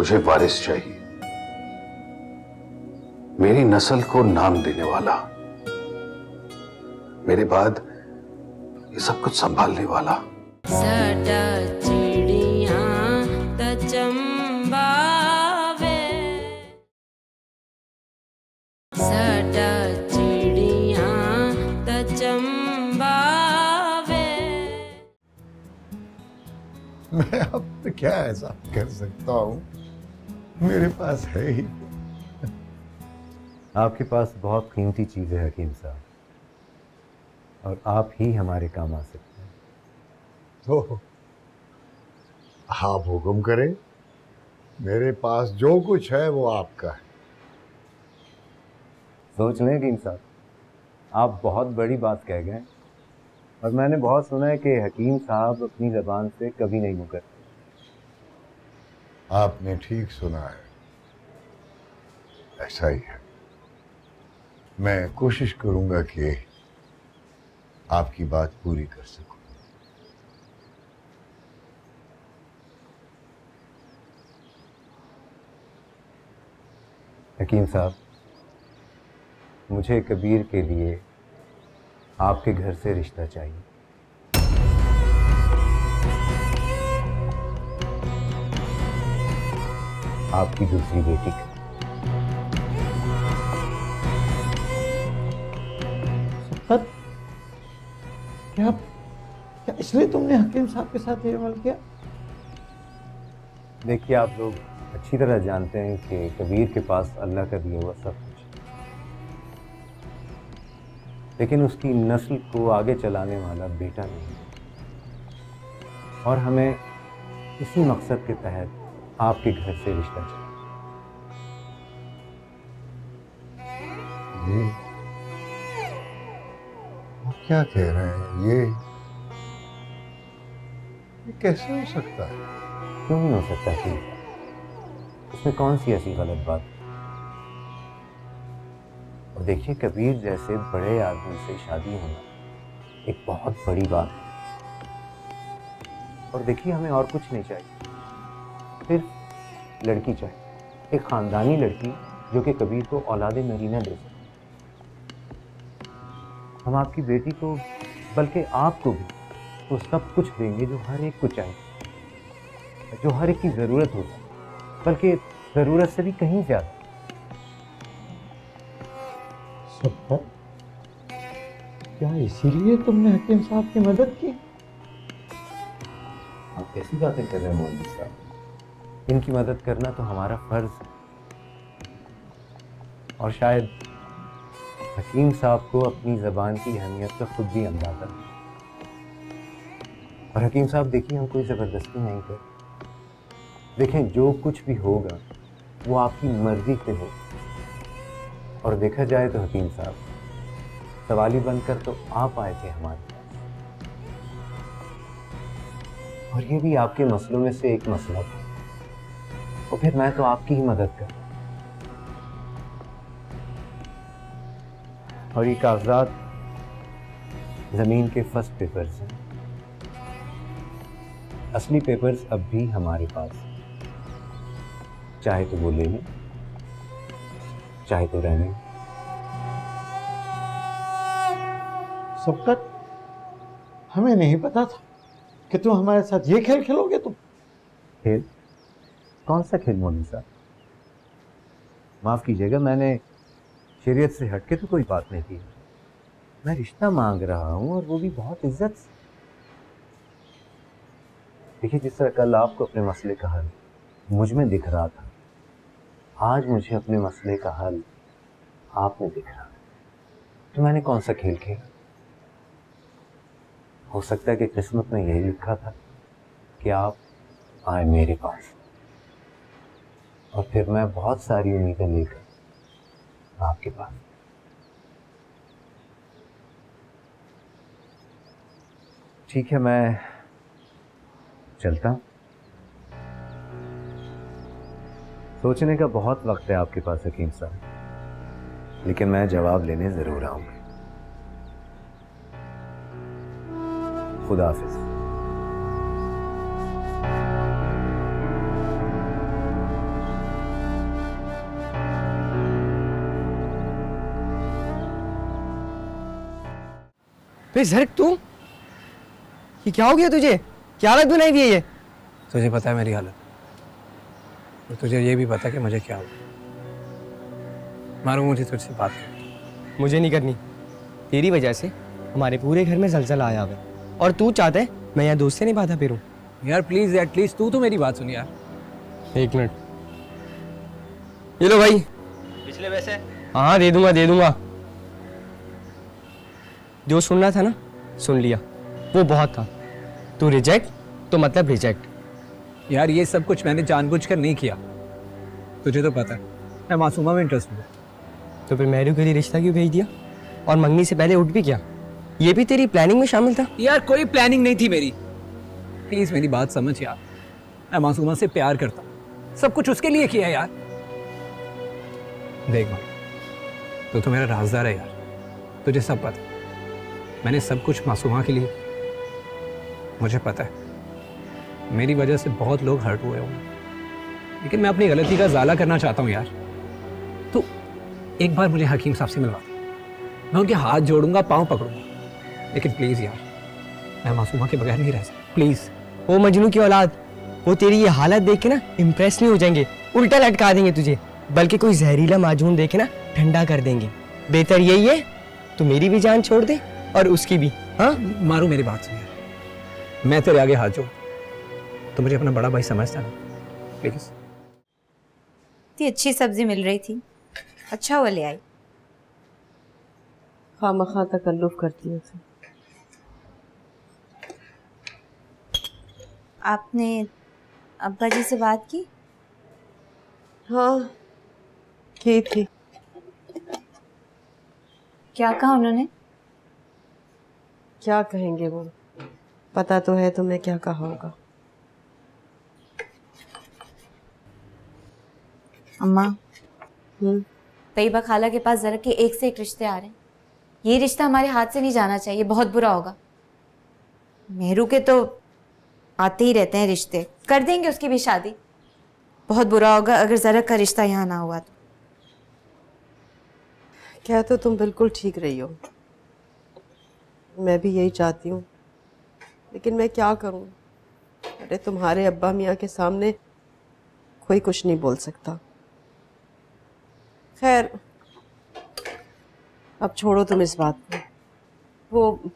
मुझे वारिस चाहिए, मेरी नस्ल को नाम देने वाला, मेरे बाद ये सब कुछ संभालने वाला। साडा चिड़िया त चंबावे, साडा चिड़िया त चंबावे। मैं अब क्या ऐसा कर सकता हूँ, मेरे पास है ही। आपके पास बहुत कीमती चीज़ है हकीम साहब, और आप ही हमारे काम आ सकते हैं। तो आप हुक्म करें, मेरे पास जो कुछ है वो आपका है। सोच लें हकीम साहब, आप बहुत बड़ी बात कह गए, और मैंने बहुत सुना है कि हकीम साहब अपनी ज़बान से कभी नहीं मुकरते। आपने ठीक सुना है, ऐसा ही है। मैं कोशिश करूंगा कि आपकी बात पूरी कर सकूं। हकीम साहब, मुझे कबीर के लिए आपके घर से रिश्ता चाहिए। आपकी दूसरी बेटी का। सर, क्या इसलिए तुमने हकीम साहब के साथ ये अमल किया? देखिए, आप लोग अच्छी तरह जानते हैं कि कबीर के पास अल्लाह का दिया हुआ सब कुछ है, लेकिन उसकी नस्ल को आगे चलाने वाला बेटा नहीं है। और हमें इसी मकसद के तहत आपके घर से रिश्ता चाहिए। ये आप क्या कह रहे हैं? ये कैसे हो सकता है? क्यों नहीं हो सकता कि उसमें कौन सी ऐसी गलत बात? और देखिए, कबीर जैसे बड़े आदमी से शादी होना एक बहुत बड़ी बात है। और देखिए, हमें और कुछ नहीं चाहिए, सिर्फ लड़की चाहिए, एक खानदानी लड़की जो कि कबीर को औलादे नरीना दे सके। हम आपकी बेटी को, बल्कि आपको भी, तो सब कुछ देंगे जो हर एक को चाहिए, जो हर एक की ज़रूरत होती है, बल्कि ज़रूरत से भी कहीं ज़्यादा। सर, क्या इसीलिए तुमने हकीम साहब की मदद की? आप कैसी बातें कर रहे हैं मौलवी साहब? इनकी मदद करना तो हमारा फ़र्ज़ है, और शायद हकीम साहब को अपनी ज़बान की अहमियत का खुद भी अंदाज़ा है। और हकीम साहब, देखिए, हम कोई ज़बरदस्ती नहीं कर, देखें, जो कुछ भी होगा वो आपकी मर्ज़ी से होगा। और देखा जाए तो हकीम साहब, सवाली बनकर तो आप आए थे हमारे पास, और ये भी आपके मसलों में से एक मसला था, और फिर मैं तो आपकी ही मदद कर। और ये कागजात ज़मीन के फर्स्ट पेपर्स हैं। असली पेपर्स अब भी हमारे पास हैं, चाहे तो वो ले लें, चाहे तो रहने। सबकत, हमें नहीं पता था कि तुम हमारे साथ ये खेल खेलोगे। तुम खेल? कौन सा खेल मौलवी साहब? माफ़ कीजिएगा, मैंने शरीयत से हट के तो कोई बात नहीं की। मैं रिश्ता मांग रहा हूँ, और वो भी बहुत इज्जत से। देखिए, जिस तरह कल आपको अपने मसले का हल मुझ में दिख रहा था, आज मुझे अपने मसले का हल आप में दिख रहा है। तो मैंने कौन सा खेल खेला? हो सकता है कि किस्मत में यही लिखा था कि आप आए मेरे पास, और फिर मैं बहुत सारी उम्मीदें लेकर आपके पास। ठीक है, मैं चलता हूँ। सोचने का बहुत वक्त है आपके पास हकीम साहब, लेकिन मैं जवाब लेने ज़रूर आऊँगा। खुदा हाफिज़। अरे जर्क तू, ये क्या हो गया तुझे? क्या हालत बनाई हुई है ये? तुझे पता है मेरी हालत, और तुझे ये भी पता है कि मुझे क्या हुआ। मारू, मुझे तुझसे बात करनी। मुझे नहीं करनी। तेरी वजह से हमारे पूरे घर में जलजला आया हुआ है, और तू चाहता है मैं यहाँ दोस्त से नहीं बाधा फिरूं। यार प्लीज, एटलीस्ट तू तो मेरी बात सुन यार। एक मिनट, ये लो भाई। पिछले पैसे? हाँ दे दूंगा दे दूंगा। जो सुनना था ना सुन लिया, वो बहुत था। तू रिजेक्ट तो मतलब रिजेक्ट। यार ये सब कुछ मैंने जानबूझकर नहीं किया, तुझे तो पता है मैं मासूमा में इंटरेस्ट हूँ। तो फिर मेहरू के लिए रिश्ता क्यों भेज दिया? और मंगनी से पहले उठ भी क्या? ये भी तेरी प्लानिंग में शामिल था? यार कोई प्लानिंग नहीं थी मेरी, प्लीज मेरी बात समझ यार। मैं मासूमा से प्यार करता हूँ, सब कुछ उसके लिए किया है यार। देख भाई, तो मेरा राजदार है यार, तुझे सब पता है। मैंने सब कुछ मासूमा के लिए, मुझे पता है मेरी वजह से बहुत लोग हर्ट हुए होंगे, लेकिन मैं अपनी गलती का ज़ाला करना चाहता हूँ यार। तो एक बार मुझे हकीम साहब से मिलवा दो, मैं उनके हाथ जोड़ूंगा, पाँव पकड़ूंगा, लेकिन प्लीज़ यार मैं मासूमा के बगैर नहीं रह सकता, प्लीज़। वो मजनू की औलाद, वो तेरी ये हालत देख के ना इम्प्रेस नहीं हो जाएंगे, उल्टा लटका देंगे तुझे, बल्कि कोई जहरीला माजून देखे ना ठंडा कर देंगे। बेहतर यही है तो मेरी भी जान छोड़ दे और उसकी भी। हाँ मारू, मेरी बात सुन यार, मैं तेरे आगे हाथ जोड़, तो मुझे अपना बड़ा भाई समझता ना, प्लीज। इतनी अच्छी सब्जी मिल रही थी, अच्छा हुआ ले आई। खामखा तकल्लुफ करती है। आपने अब्बा जी से बात की? हाँ की थी। क्या कहा उन्होंने? क्या कहेंगे वो, पता तो है तुम्हें क्या कहा होगा। अम्मा, तैयबा खाला के पास जरा के एक से एक रिश्ते आ रहे हैं। ये रिश्ता हमारे हाथ से नहीं जाना चाहिए, बहुत बुरा होगा। मेहरू के तो आते ही रहते हैं रिश्ते, कर देंगे उसकी भी शादी। बहुत बुरा होगा अगर जरा का रिश्ता यहाँ ना हुआ तो। क्या तो तुम बिल्कुल ठीक रही हो, मैं भी यही चाहती हूँ, लेकिन मैं क्या करूँ। अरे तुम्हारे अब्बा मियाँ के सामने कोई कुछ नहीं बोल सकता। खैर अब छोड़ो तुम इस बात को। वो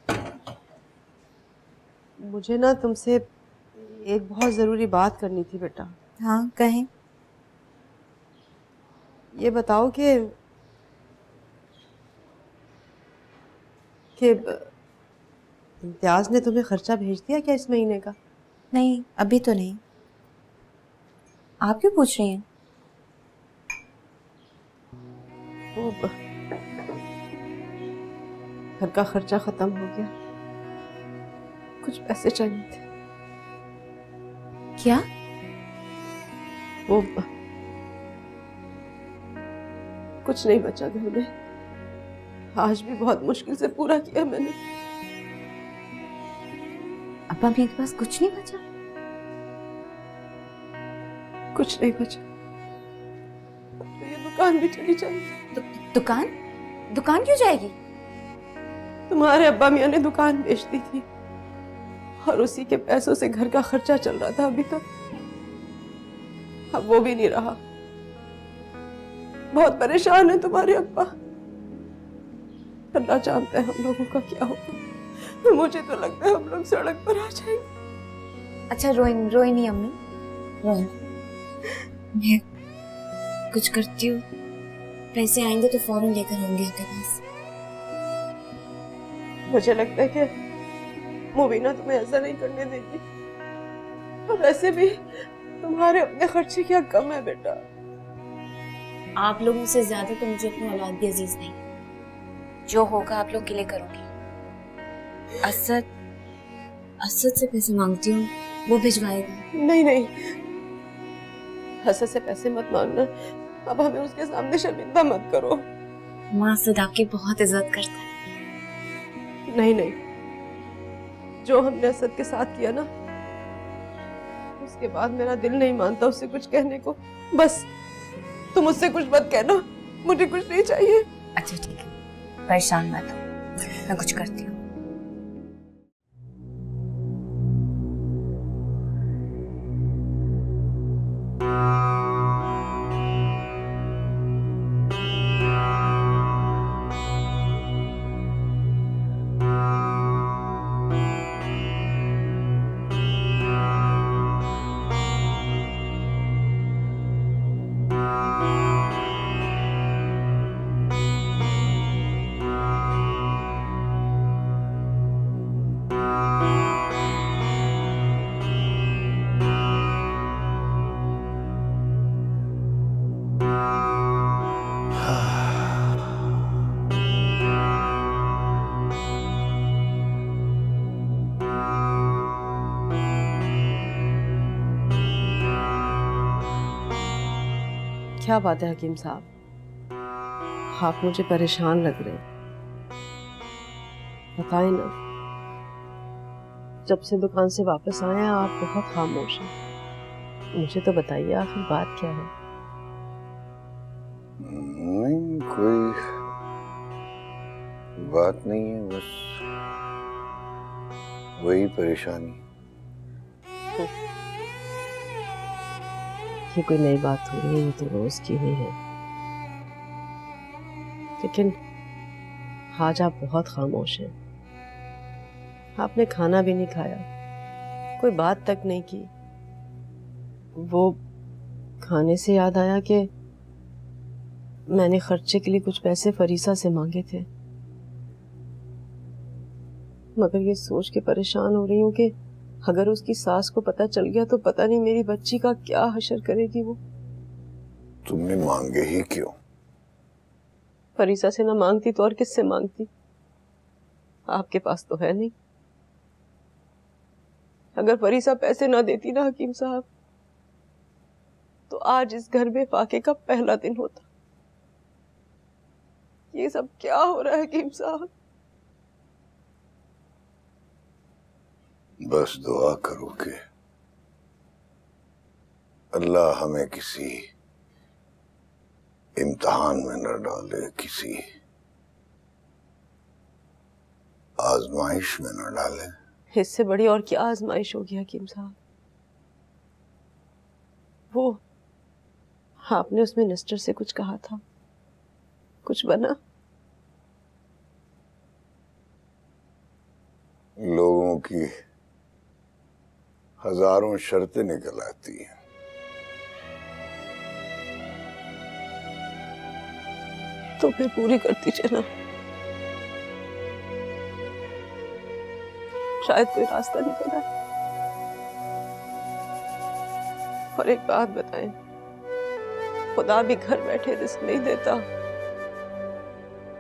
मुझे ना तुमसे एक बहुत ज़रूरी बात करनी थी बेटा। हाँ कहें। ये बताओ कि इम्तियाज़ ने तुम्हें खर्चा भेज दिया क्या इस महीने का? नहीं, अभी तो नहीं। आप क्यों पूछ रही हैं? वो घर का खर्चा खत्म हो गया, कुछ पैसे चाहिए थे। क्या? वो कुछ नहीं बचा घर में, आज भी बहुत मुश्किल से पूरा किया मैंने। अब्बा मेरे पास कुछ नहीं बचा? कुछ नहीं बचा तो ये दुकान भी चली जाएगी। दुकान? दुकान क्यों जाएगी? तुम्हारे अब्बा मियाँ ने दुकान बेच दी थी और उसी के पैसों से घर का खर्चा चल रहा था अभी तक। अब वो भी नहीं रहा। बहुत परेशान है तुम्हारे अब्बा। अल्लाह जानता है हम लोगों का क्या होगा। मुझे तो लगता है हम लोग सड़क पर आ जाएंगे। अच्छा रोई नहीं अम्मी, रोई। मैं कुछ करती हूँ, पैसे आएंगे तो फौरन लेकर होंगे आपके पास। मुझे लगता है कि मुबीना तुम्हें ऐसा नहीं करने देगी, और वैसे भी तुम्हारे अपने खर्चे क्या कम है बेटा। आप लोगों से ज्यादा तो मुझे अपनी औलाद भी अजीज नहीं। जो होगा आप लोग के लिए करूंगी। असद से पैसे मांगती हूँ, वो भिजवाएगा। नहीं, असद से पैसे मत मांगना। अब हमें उसके सामने शर्मिंदा मत करो। माँ असद आपकी बहुत इज्जत करता है। नहीं, जो हमने असद के साथ किया ना, उसके बाद मेरा दिल नहीं मानता उससे कुछ कहने को। बस तुम उससे कुछ मत कहना, मुझे कुछ नहीं चाहिए। अच्छा ठीक है, परेशान मत हो, मैं कुछ करती हूँ। क्या बात है हकीम साहब, आप मुझे परेशान लग रहे हैं। बताएं ना, जब से दुकान से वापस आए हैं आप बहुत खामोश हैं। मुझे तो बताइए आखिर बात क्या है। नहीं, कोई बात नहीं है, बस वही परेशानी। ये कोई नई बात हो रही है, ये तो रोज की ही है। लेकिन आज आप बहुत खामोश हैं। आपने खाना भी नहीं खाया, कोई बात तक नहीं की। वो खाने से याद आया कि मैंने खर्चे के लिए कुछ पैसे फरीसा से मांगे थे, मगर ये सोच के परेशान हो रही हूँ कि अगर उसकी सास को पता चल गया तो पता नहीं मेरी बच्ची का क्या हशर करेगी वो। तुमने मांगे ही क्यों? फरीसा से ना मांगती तो और किससे मांगती? आपके पास तो है नहीं। अगर फरीसा पैसे ना देती ना हकीम साहब, तो आज इस घर में फाके का पहला दिन होता। ये सब क्या हो रहा है हकीम साहब? बस दुआ करो कि अल्लाह हमें किसी इम्तिहान में न डाले, किसी आजमाइश में न डाले। इससे बड़ी और क्या आजमाइश होगी हकीम साहब? वो आपने उस मिनिस्टर से कुछ कहा था, कुछ बना? लोगों की हजारों शर्तें निकल आती हैं, तो फिर पूरी करती चला। शायद कोई रास्ता निकला। और एक बात बताएं, खुदा भी घर बैठे रिस्क नहीं देता।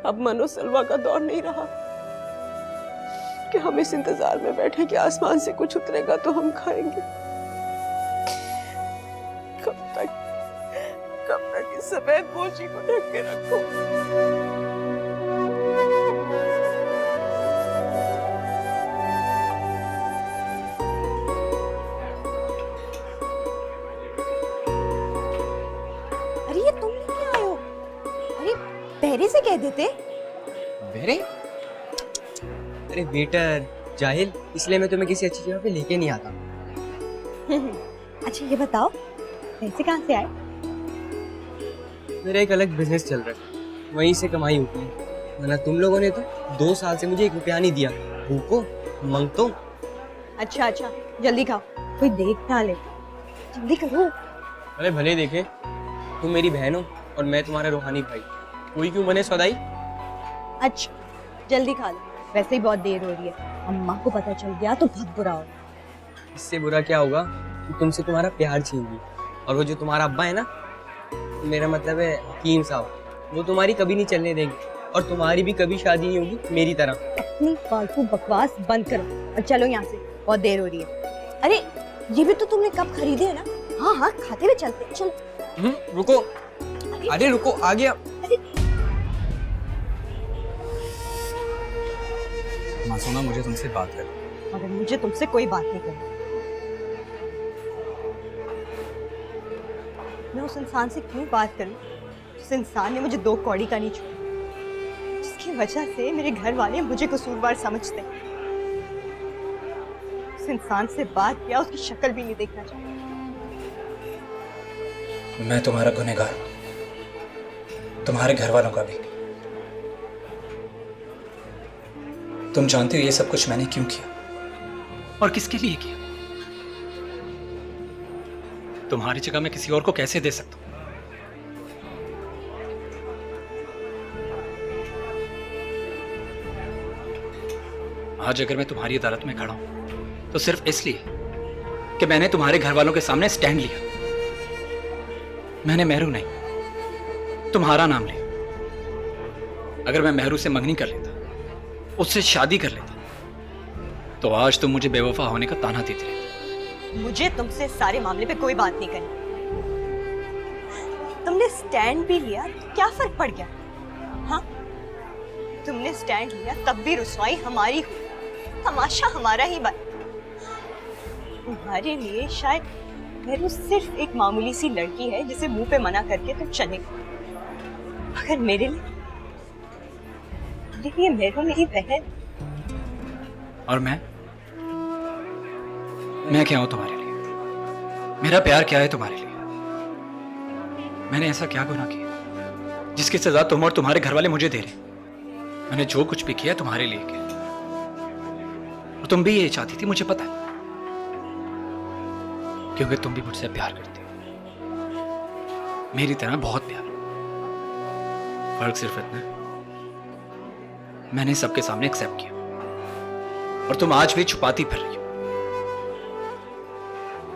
अब मनो सलवा का दौर नहीं रहा कि हम इस इंतजार में बैठे कि आसमान से कुछ उतरेगा तो हम खाएंगे। कब तक इस सफेद बोझी को ढक के रखूं? अरे ये तुम लेके आए हो? अरे पहले से कह देते। वेरे? अरे वेटर जाहिल, इसलिए मैं तुम्हें किसी अच्छी जगह पे लेके नहीं आता। अच्छा ये बताओ, पैसे कहाँ से आए? मेरा एक अलग बिजनेस चल रहा है, वहीं से कमाई होती है। वरना तुम लोगों ने तो 2 साल से मुझे 1 रुपया नहीं दिया। भूखो मंगतो। अच्छा जल्दी खाओ, कोई देख ना ले। जल्दी करो। अरे भले देखे, तुम मेरी बहन हो और मैं तुम्हारा रूहानी भाई, कोई क्यों बने सौदाई। अच्छा जल्दी खा लो, वैसे ही बहुत देर हो रही है। अम्मा को पता चल गया तो बहुत बुरा होगा। इससे बुरा क्या होगा कि तुमसे तुम्हारा प्यार छीन ली। और वो जो तुम्हारा अब्बा है ना, मेरा मतलब है हकीम साहब, वो तुम्हारी कभी नहीं चलने देंगे और तुम्हारी भी कभी शादी नहीं होगी मेरी तरह। अपनी फालतू बकवास बंद करो और चलो यहाँ से, बहुत देर हो रही है। अरे ये भी तो तुमने कब खरीदे है ना? हाँ खाते हुए चलते, चलो। रुको, अरे रुको, आ गया। मासूमा, मुझे तुमसे बात करनी। मगर मुझे तुमसे कोई बात नहीं करनी। मैं उस इंसान से क्यों बात करूं जिस इंसान ने मुझे 2 कौड़ी का नहीं छोड़ा, जिसकी वजह से मेरे घर वाले मुझे कसूरवार समझते हैं। उस इंसान से बात किया, उसकी शक्ल भी नहीं देखना चाहता। मैं तुम्हारा गुनहगार, तुम्हारे घर वालों का भी। तुम जानते हो ये सब कुछ मैंने क्यों किया और किसके लिए किया। तुम्हारी जगह मैं किसी और को कैसे दे सकता हूं? आज अगर मैं तुम्हारी अदालत में खड़ा हूं तो सिर्फ इसलिए कि मैंने तुम्हारे घर वालों के सामने स्टैंड लिया। मैंने मेहरू नहीं, तुम्हारा नाम लिया। अगर मैं मेहरू से मंगनी कर लेता, उससे शादी कर लेता, तो आज तुम मुझे बेवफा होने का ताना देती रहती। मुझे तुमसे सारे मामले पे कोई बात नहीं करनी। तुमने तुमने स्टैंड भी लिया तो क्या फर्क पड़ गया? हाँ, तुमने स्टैंड लिया तब भी रुसवाई हमारी हुई, तमाशा हमारा ही बना। तुम्हारे लिए शायद मेरू सिर्फ एक मामूली सी लड़की है जिसे मुंह पे मना करके तुम चले, मगर मेरे लिए मेरू मेरी बहन। और मैं क्या हूं तुम्हारे लिए? मेरा प्यार क्या है तुम्हारे लिए? मैंने ऐसा क्या गुनाह किया जिसकी सजा तुम और तुम्हारे घर वाले मुझे दे रहे? मैंने जो कुछ भी किया तुम्हारे लिए किया, और तुम भी ये चाहती थी, मुझे पता है, क्योंकि तुम भी मुझसे प्यार करती हो, मेरी तरह बहुत प्यार। फर्क सिर्फ इतना है, मैंने सबके सामने एक्सेप्ट किया और तुम आज भी छुपाती फिर रही हो।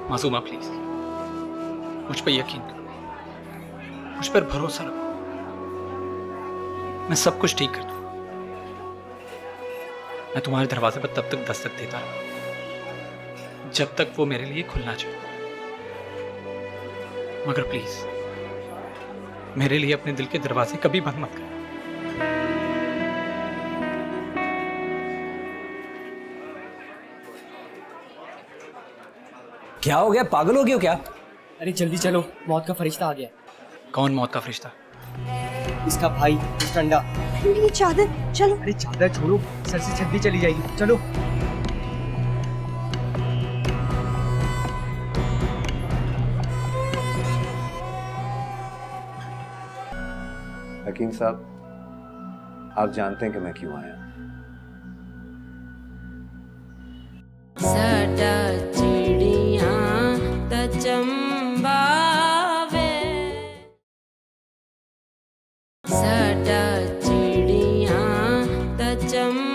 मासूमा प्लीज, मुझ पर यकीन करो, मुझ पर भरोसा रखो, मैं सब कुछ ठीक कर दूंगा। मैं तुम्हारे दरवाजे पर तब तक दस्तक देता रहा जब तक वो मेरे लिए खुलना चाहिए, मगर प्लीज मेरे लिए अपने दिल के दरवाजे कभी बंद मत करो। क्या हो गया, पागल हो गए हो क्या? अरे जल्दी चलो, मौत का फरिश्ता आ गया। कौन मौत का फरिश्ता? इसका भाई टंडा। ये चादर, चलो। अरे चादर छोड़ो, सर से छत भी चली जाएगी, चलो। हकीम साहब, आप जानते हैं कि मैं क्यों आया? साडा चिड़ियां ता चंबावे, साडा चिड़ियां ता चंबावे।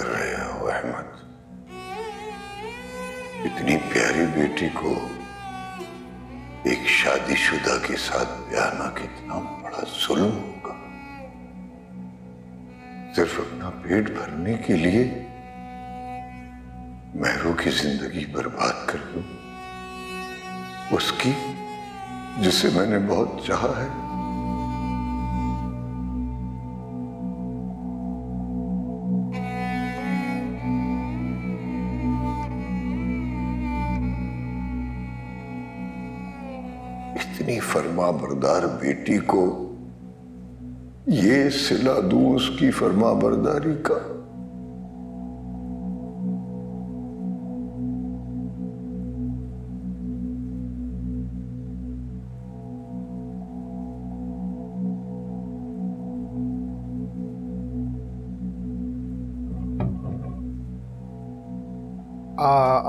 कर रहे हो अहमद? इतनी प्यारी बेटी को एक शादीशुदा के साथ ब्याहना कितना बड़ा जुल्म होगा। सिर्फ अपना पेट भरने के लिए महरू की जिंदगी बर्बाद कर दूं, उसकी जिसे मैंने बहुत चाहा है। इतनी फरमाबरदार बेटी को ये सिला दूं उसकी फरमाबरदारी का।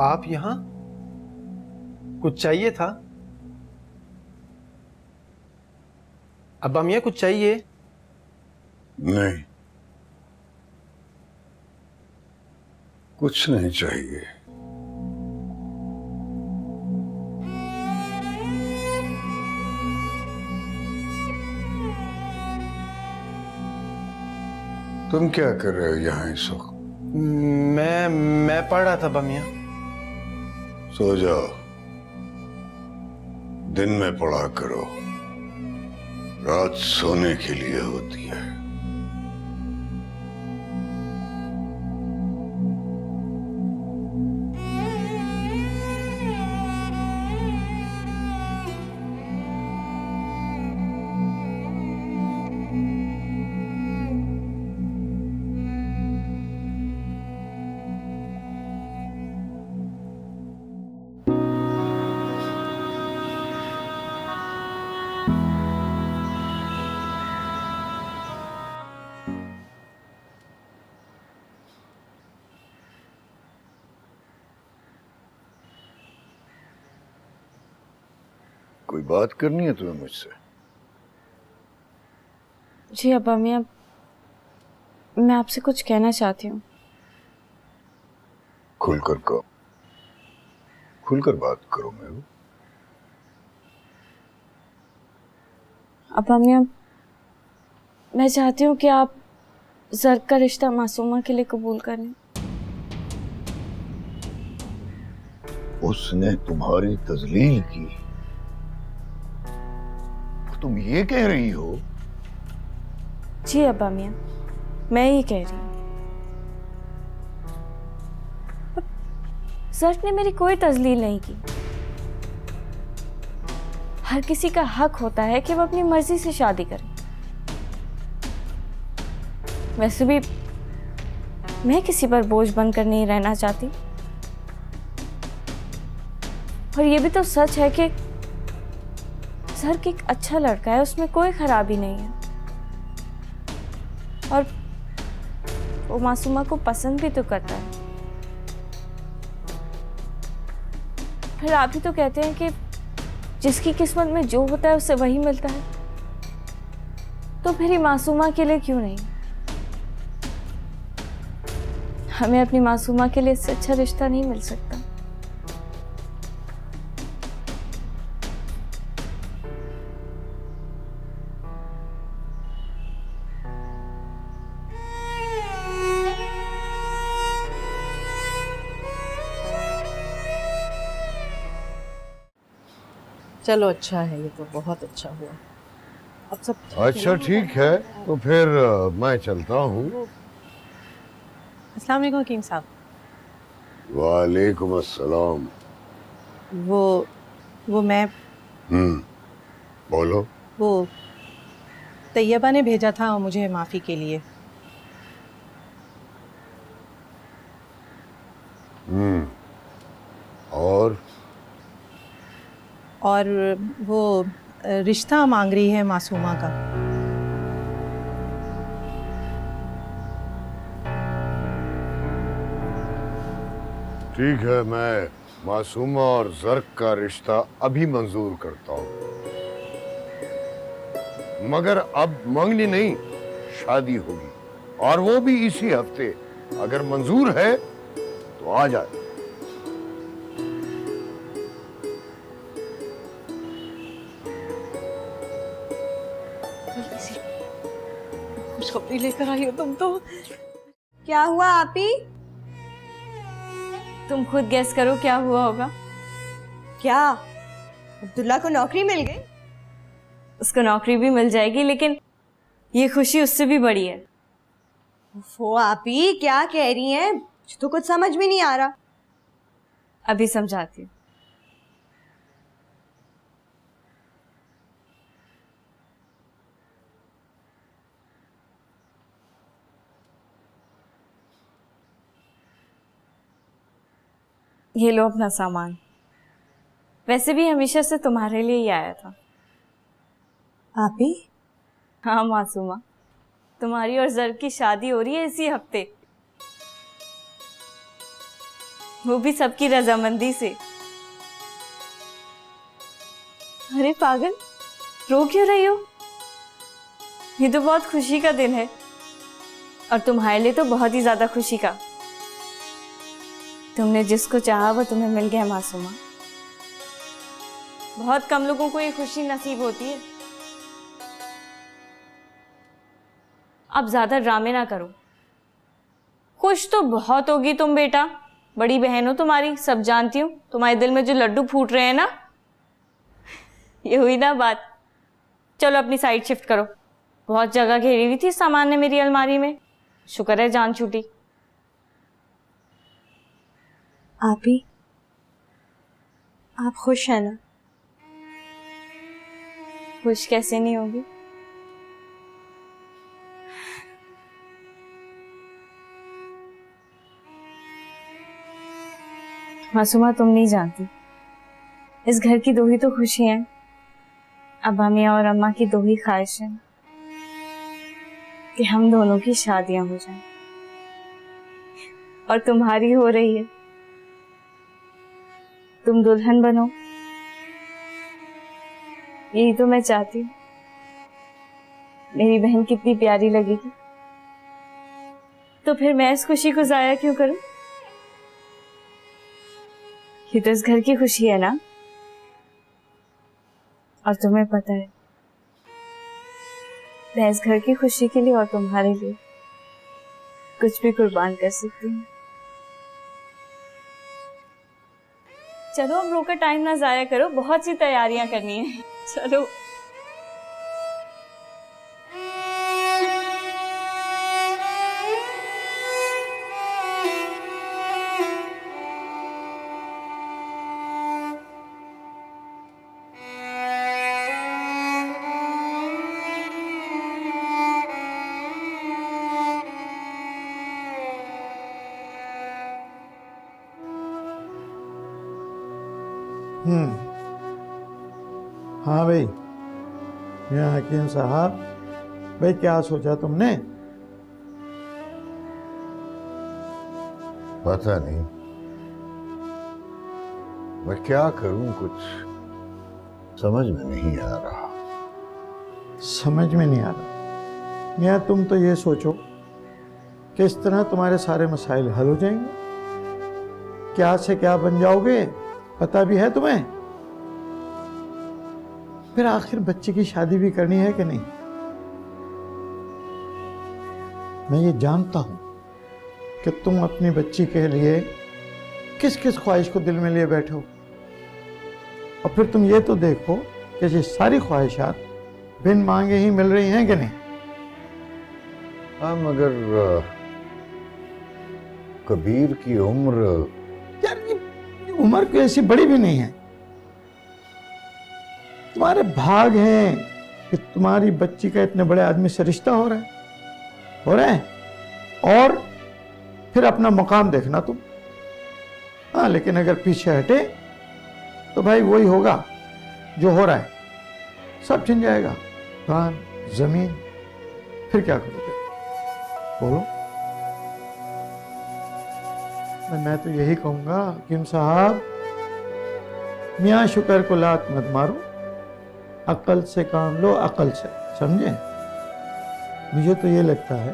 आप यहाँ कुछ चाहिए था? अब्बा मियाँ कुछ चाहिए? नहीं, कुछ नहीं चाहिए। तुम क्या कर रहे हो यहाँ इस वक्त? मैं पढ़ रहा था अब्बा मियाँ। सो जाओ, दिन में पढ़ा करो, रात सोने के लिए होती है। कोई बात करनी है तुम्हें मुझसे? जी अब्बा मियाँ, मैं आपसे कुछ कहना चाहती हूँ। खुलकर कहो, खुलकर बात करो मेरू। अब्बा मियाँ, मैं चाहती हूँ कि आप ज़र्क का रिश्ता मासूमा के लिए कबूल करें। उसने तुम्हारी तजलील की, तुम ये कह रही हो? जी अब्बा मियाँ, मैं ये कह रही हूँ। ज़र्क ने मेरी कोई तजलील नहीं की। हर किसी का हक होता है कि वो अपनी मर्जी से शादी करे। वैसे भी मैं किसी पर बोझ बनकर नहीं रहना चाहती। और ये भी तो सच है कि ज़र्क एक अच्छा लड़का है, उसमें कोई खराबी नहीं है। और वो मासूमा को पसंद भी तो करता है। फिर आप ही तो कहते हैं कि जिसकी किस्मत में जो होता है उससे वही मिलता है, तो फिर ये मासूमा के लिए क्यों नहीं? हमें अपनी मासूमा के लिए इससे अच्छा रिश्ता नहीं मिल सकता। चलो अच्छा है, ये तो बहुत अच्छा हुआ। अब सब अच्छा ठीक है, तो फिर मैं चलता हूँ। अस्सलाम वालेकुम हकीम साहब। वालेकुम अस्सलाम। वो मैं बोलो। वो तैयबा ने भेजा था मुझे माफ़ी के लिए। और वो रिश्ता मांग रही है मासूमा का। ठीक है, मैं मासूमा और ज़र्क का रिश्ता अभी मंजूर करता हूँ, मगर अब मंगनी नहीं, शादी होगी, और वो भी इसी हफ्ते। अगर मंजूर है तो आ जाए। खुशखबरी लेकर आई हो तुम तो। क्या हुआ आप ही? तुम खुद गेस करो क्या हुआ होगा। क्या अब्दुल्ला को नौकरी मिल गई? उसको नौकरी भी मिल जाएगी, लेकिन ये खुशी उससे भी बड़ी है। वो आप ही क्या कह रही हैं? मुझे तो कुछ समझ में नहीं आ रहा। अभी समझाती हूँ। ये लो अपना सामान। वैसे भी हमेशा से तुम्हारे लिए ही आया था। आप ही? हाँ मासूमा, तुम्हारी और जर की शादी हो रही है इसी हफ्ते, वो भी सबकी रजामंदी से। अरे पागल, रो क्यों रही हो? ये तो बहुत खुशी का दिन है, और तुम्हारे लिए तो बहुत ही ज्यादा खुशी का। तुमने जिसको चाहा वो तुम्हें मिल गया मासूमा। बहुत कम लोगों को ये खुशी नसीब होती है। अब ज्यादा ड्रामे ना करो। खुश तो बहुत होगी तुम बेटा, बड़ी बहन हो तुम्हारी, सब जानती हूँ। तुम्हारे दिल में जो लड्डू फूट रहे हैं ना, ये हुई ना बात। चलो अपनी साइड शिफ्ट करो। बहुत जगह घेरी हुई थी सामान ने मेरी अलमारी में, शुक्र है जान छूटी। आप ही, आप खुश हैं ना? खुश कैसे नहीं होगी? मासूमा, तुम नहीं जानती, इस घर की दो ही तो खुशी हैं। अब्बा मियाँ और अम्मा की दो ही ख्वाहिश है कि हम दोनों की शादियां हो जाएं, और तुम्हारी हो रही है। तुम दुल्हन बनो, यही तो मैं चाहती हूँ। मेरी बहन कितनी प्यारी लगेगी, तो फिर मैं इस खुशी को जाया क्यों करूं? ये तो इस घर की खुशी है ना, और तुम्हें पता है मैं इस घर की खुशी के लिए और तुम्हारे लिए कुछ भी कुर्बान कर सकती हूँ। चलो अब रोकर टाइम ना जाया करो, बहुत सी तैयारियां करनी है। चलो। हाँ भाई, यहाँ हकीम साहब, भाई क्या सोचा तुमने? पता नहीं, मैं क्या करूं, कुछ समझ में नहीं आ रहा। समझ में नहीं आ रहा? मियाँ तुम तो ये सोचो कि इस तरह तुम्हारे सारे मसाइल हल हो जाएंगे। क्या से क्या बन जाओगे पता भी है तुम्हें? फिर आखिर बच्चे की शादी भी करनी है कि नहीं? मैं ये जानता हूं कि तुम अपनी बच्ची के लिए किस किस ख्वाहिश को दिल में लिए बैठे हो, और फिर तुम ये तो देखो कि ये सारी ख्वाहिशात बिन मांगे ही मिल रही हैं कि नहीं? हाँ, मगर कबीर की उम्र, यार ये उम्र कोई ऐसी बड़ी भी नहीं है। तुम्हारे भाग हैं कि तुम्हारी बच्ची का इतने बड़े आदमी से रिश्ता हो रहा है, और फिर अपना मुकाम देखना तुम। हाँ, लेकिन अगर पीछे हटे तो भाई वही होगा जो हो रहा है, सब छिन जाएगा, कान जमीन। फिर क्या करोगे? बोलो। मैं तो यही कहूंगा हकीम साहब, मियाँ शुक्र को लात मत मारो, अकल से काम लो, अकल से, समझे? मुझे तो ये लगता है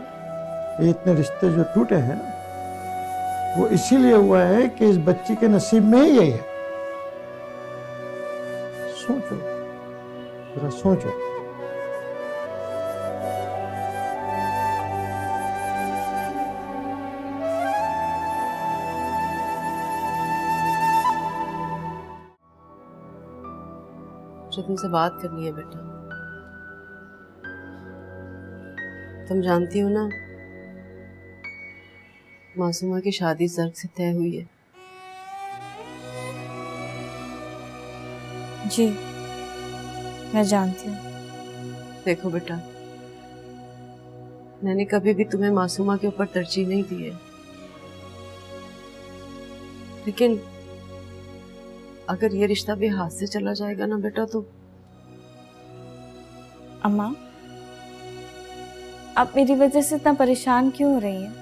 कि इतने रिश्ते जो टूटे हैं ना, वो इसीलिए हुआ है कि इस बच्ची के नसीब में ही यही है। सोचो, जरा सोचो। मुझे तुमसे बात करनी है बेटा। तुम जानती हो ना, मासूमा की शादी जर्क से तय हुई है। जी मैं जानती हूँ। देखो बेटा, मैंने कभी भी तुम्हें मासूमा के ऊपर तरजीह नहीं दी है, लेकिन अगर ये रिश्ता भी हाथ से चला जाएगा ना बेटा, तो अम्मा आप मेरी वजह से इतना परेशान क्यों हो रही हैं?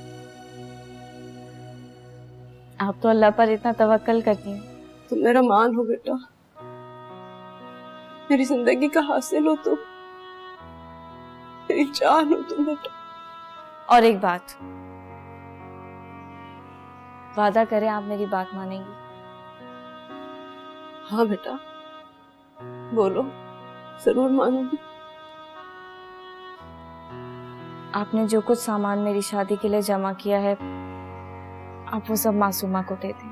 आप तो अल्लाह पर इतना तवक्कल करती हैं। तुम मेरा मान हो बेटा, मेरी जिंदगी का हासिल हो तुम, मेरी जान हो तुम बेटा। और एक बात, वादा करें आप मेरी बात मानेंगी? हाँ बेटा, बोलो, जरूर मानूंगी। आपने जो कुछ सामान मेरी शादी के लिए जमा किया है, आप वो सब मासूमा को दे दें।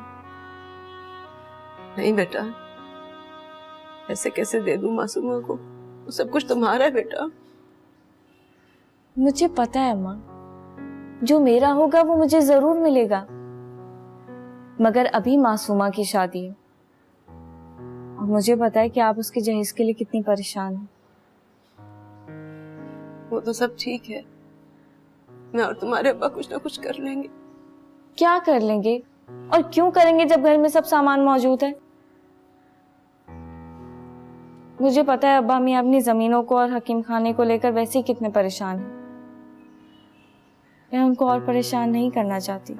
नहीं बेटा, ऐसे कैसे दे दूं मासूमा को? वो सब कुछ तुम्हारा है बेटा। मुझे पता है अम्मा, जो मेरा होगा वो मुझे जरूर मिलेगा, मगर अभी मासूमा की शादी है और मुझे पता है कि आप उसके जहेज के लिए कितनी परेशान हैं। वो तो सब ठीक है, मैं और तुम्हारे अब्बा कुछ ना कुछ कर लेंगे। क्या कर लेंगे और क्यों करेंगे जब घर में सब सामान मौजूद है? मुझे पता है अब्बा मियां अपनी जमीनों को और हकीम खाने को लेकर वैसे ही कितने परेशान हैं। मैं उनको और परेशान नहीं करना चाहती।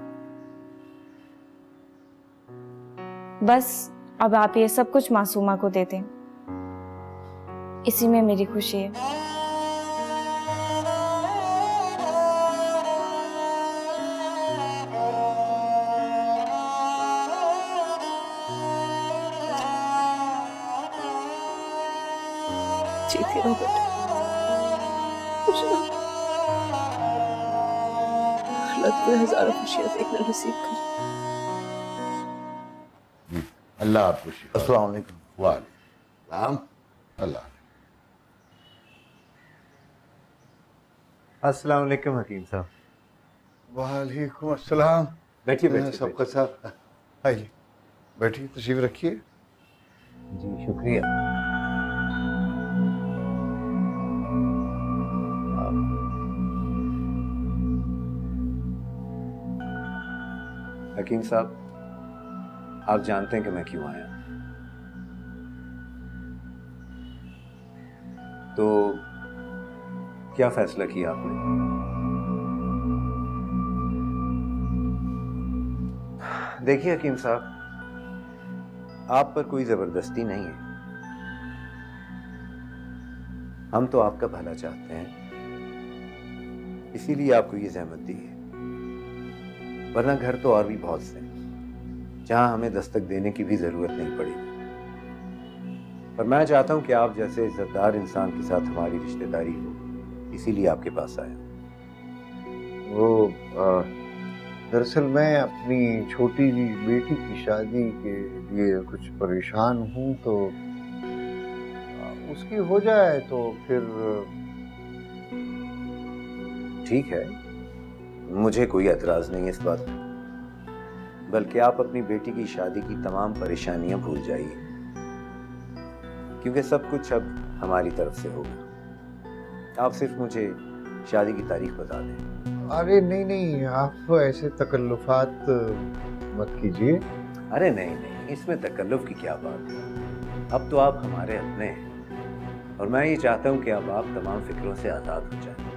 बस अब आप ये सब कुछ मासूमा को दे दें, इसी में मेरी खुशी है। जीती रहो बेटा, खुश रहो। अल्लाह तुम्हें हजारों खुशियां देखना नसीब करे। अल्लाह आपको शिफा। अस्सलाम वालेकुम। वालेकुम अल्लाह। अस्सलाम वालेकुम हकीम साहब। वालेकुम अस्सलाम। बैठिए बैठिए। सबका साथ आइए, बैठिए, तशरीफ रखिए। जी शुक्रिया। हकीम साहब, आप जानते हैं कि मैं क्यों आया, तो क्या फैसला किया आपने? देखिए हकीम साहब, आप पर कोई जबरदस्ती नहीं है। हम तो आपका भला चाहते हैं, इसीलिए आपको ये जहमत दी है, वरना घर तो और भी बहुत से हैं जहां हमें दस्तक देने की भी जरूरत नहीं पड़ेगी। पर मैं चाहता हूं कि आप जैसे इज्जतदार इंसान के साथ हमारी रिश्तेदारी हो, इसीलिए आपके पास आया। वो दरअसल मैं अपनी छोटी बेटी की शादी के लिए कुछ परेशान हूँ, तो उसकी हो जाए तो फिर ठीक है, मुझे कोई एतराज नहीं है इस बात पर, बल्कि आप अपनी बेटी की शादी की तमाम परेशानियां भूल जाइए, क्योंकि सब कुछ अब हमारी तरफ से होगा। आप सिर्फ मुझे शादी की तारीख बता दें। अरे नहीं नहीं, आप ऐसे तकल्लुफात मत कीजिए। अरे नहीं नहीं, इसमें तकल्लुफ की क्या बात है। अब तो आप हमारे अपने हैं और मैं ये चाहता हूँ कि अब आप तमाम फिक्रों से आज़ाद हो जाएं।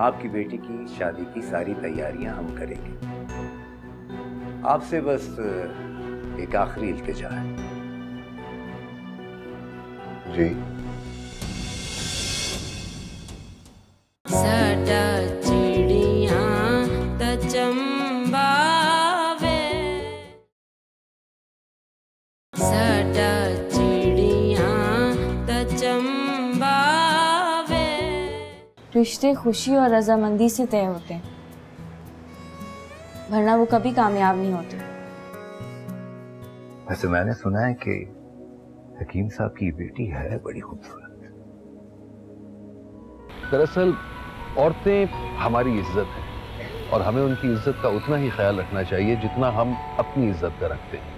आपकी बेटी की शादी की सारी तैयारियां हम करेंगे। आपसे बस एक आखिरी इल्तिजा है। जी। साडा चिड़िया त चंबा साडा चिड़ियां दा चंबावे। रिश्ते खुशी और रजामंदी से तय होते हैं, वरना वो कभी कामयाब नहीं होते। वैसे मैंने सुना है कि हकीम साहब की बेटी है बड़ी खूबसूरत। दरअसल औरतें हमारी इज्जत हैं और हमें उनकी इज्जत का उतना ही ख्याल रखना चाहिए जितना हम अपनी इज्जत का रखते हैं।